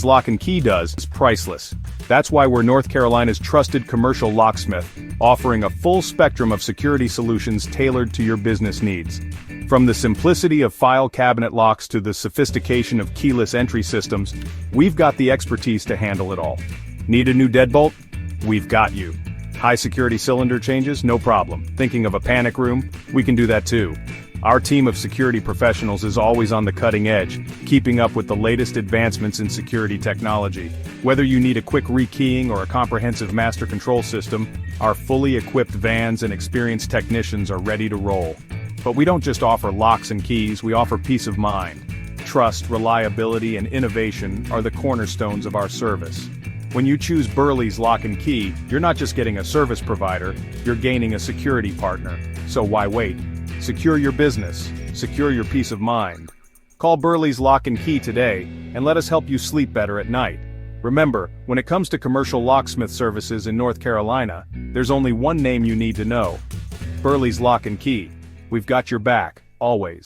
Lock and Key does is priceless. That's why we're North Carolina's trusted commercial locksmith, offering a full spectrum of security solutions tailored to your business needs. From the simplicity of file cabinet locks to the sophistication of keyless entry systems, we've got the expertise to handle it all. Need a new deadbolt? We've got you. High security cylinder changes? No problem. Thinking of a panic room? We can do that too. Our team of security professionals is always on the cutting edge, keeping up with the latest advancements in security technology. Whether you need a quick rekeying or a comprehensive master control system, our fully equipped vans and experienced technicians are ready to roll. But we don't just offer locks and keys, we offer peace of mind. Trust, reliability, and innovation are the cornerstones of our service. When you choose Burley's Lock and Key, you're not just getting a service provider, you're gaining a security partner. So why wait? Secure your business, secure your peace of mind. Call Burley's Lock and Key today, and let us help you sleep better at night. Remember, when it comes to commercial locksmith services in North Carolina, there's only one name you need to know. Burley's Lock and Key. We've got your back, always.